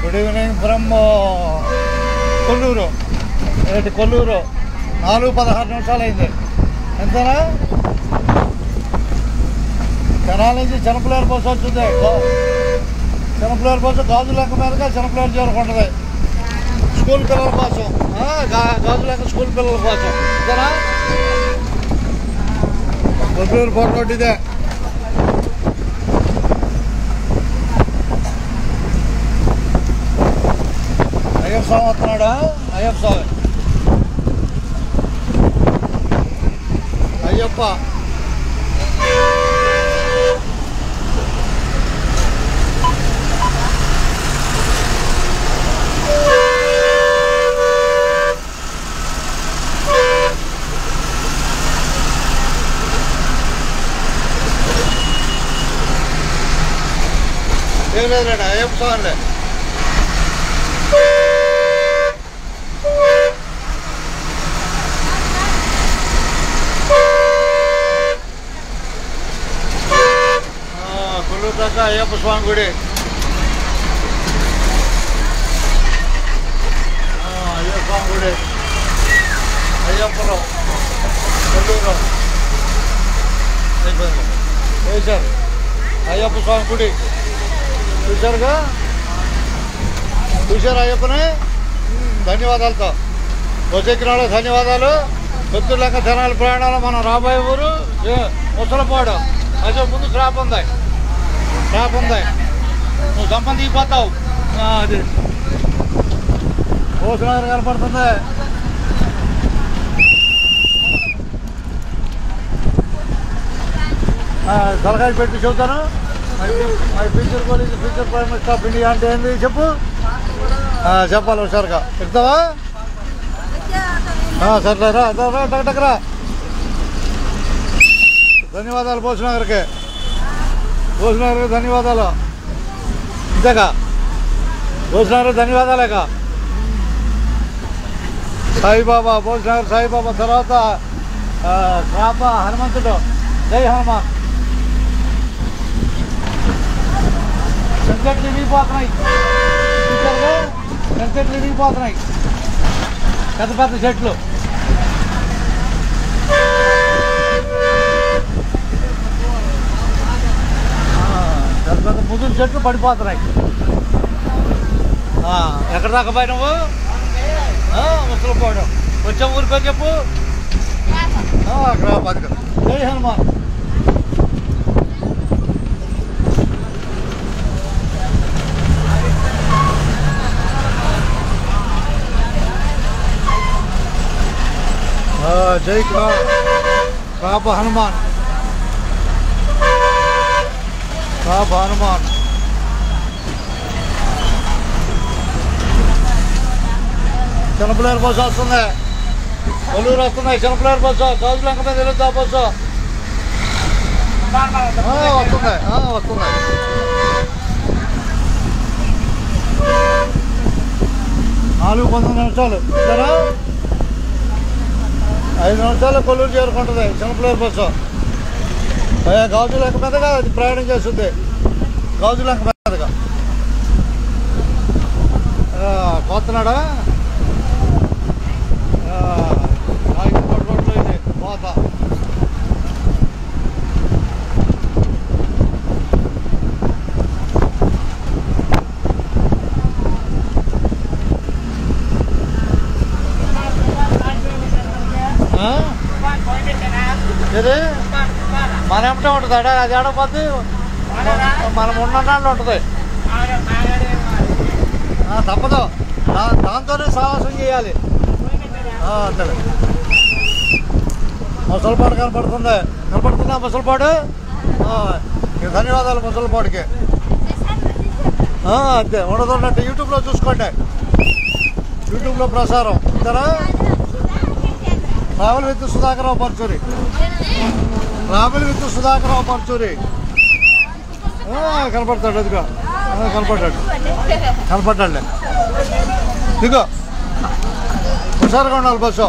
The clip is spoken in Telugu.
Good evening from Kolluru. Kolluru 4:16 అయింది. ఎంతనా? తెనాల నుంచి చిన్నపిల్లల బస్సు వచ్చింది. చిన్నపిల్లల బస్సు గాజులంక మీదగా చిన్నపిల్లలు చేరుకుంటుంది. స్కూల్ పిల్లల కోసం, గాజులంక స్కూల్ పిల్లల కోసం. ఎంతనా? కొల్లూరు ఫోర్ రోడ్ ఇదే. అయ్యప్ప స్వామి వస్తున్నాడా? అయ్యప్ప స్వామి, అయ్యప్ప. ఏం లేదండి, అయ్యప్ప స్వామి అండి. కొల్లూరు దాకా అయ్యప్ప స్వామి గుడి. అయ్యప్ప స్వామి గుడి, అయ్యప్పలో కొల్లూరు వేశారు. అయ్యప్ప స్వామి గుడి చూశారుగా, చూశారు అయ్యప్పని. ధన్యవాదాలతో బొజ్జెక్కిన వాళ్ళకి ధన్యవాదాలు. పొద్దులక జనాల ప్రయాణాలు మనం రాబోయే ఊరు ముసలపాడు. అదే ముందు ట్రాప్ ఉంది, ట్రాప్ ఉంది. నువ్వు గంపం దిగిపోతావు. అది ఓసునగర్ కనపడుతుంది. తలకాయ పెట్టి చెబుతాను. My future college, future prime minister of India అంటే ఏంది చెప్పు. చెప్పాలి హుషారుగా. ఎక్కుతావా? సర్లేరా, టక్రా. ధన్యవాదాలు భోజనగర్కి, భోజనగర్కి ధన్యవాదాలు. ఇంతేగా భోజనగర్ ధన్యవాదాలేక. సాయిబాబా, భోజనగర్ సాయిబాబా. తర్వాత కాప హనుమంతుడు. జై హనుమాన్. చెట్లు విరిగిపోతున్నాయి, చెట్లు విరిగిపోతున్నాయి. పెద్ద పెద్ద చెట్లు. పెద్ద పెద్ద ముదురు చెట్లు పడిపోతున్నాయి. ఎక్కడ దాకా పోయి నువ్వు? ముసలిపోవడం. వచ్చే ఊరి పేరు చెప్పు. అక్కడ జై హనుమాన్. జై కాప హనుమాన్, కాప హనుమాన్. చిన్నపిల్లల బస్సు వస్తుంది, కొల్లూరు వస్తున్నాయి. చిన్నపిల్లల బస్సు గాజులంక మీద వెళ్తా బస్సు వస్తున్నాయి, వస్తున్నాయి. 4:19 సరే. 5 నిమిషాలు కొల్లూరు చేరుకుంటుంది చిన్నపిల్లల బస్సు. గాజులంక మీదగా అది ప్రయాణం చేస్తుంది. గాజులంక మీదగా పోతున్నాడా? రోడ్లో ఇది పోత. ఇది మన ఏమిటో ఉంటుంది అడా, అది ఆడపోతే మనం ఉన్ననాళ్ళు ఉంటుంది. తప్పదు, దాంతోనే సాహసం చేయాలి. అంతే. ముసలిపాడు కనపడుతుంది, కనపడుతుందా ముసలిపాడు? ధన్యవాదాలు ముసలిపాడుకి. అంతే, ఉండదున్నట్టు యూట్యూబ్లో చూసుకోండి. యూట్యూబ్లో ప్రసారం. ఇంతరా travel with Sudhakar Parchuri, travel with Sudhakar Parchuri. కనపడతాడు, అదిగో కనపడ్డాడులే. ఇదిగో హుషారుగా ఉండాలి బస్సు.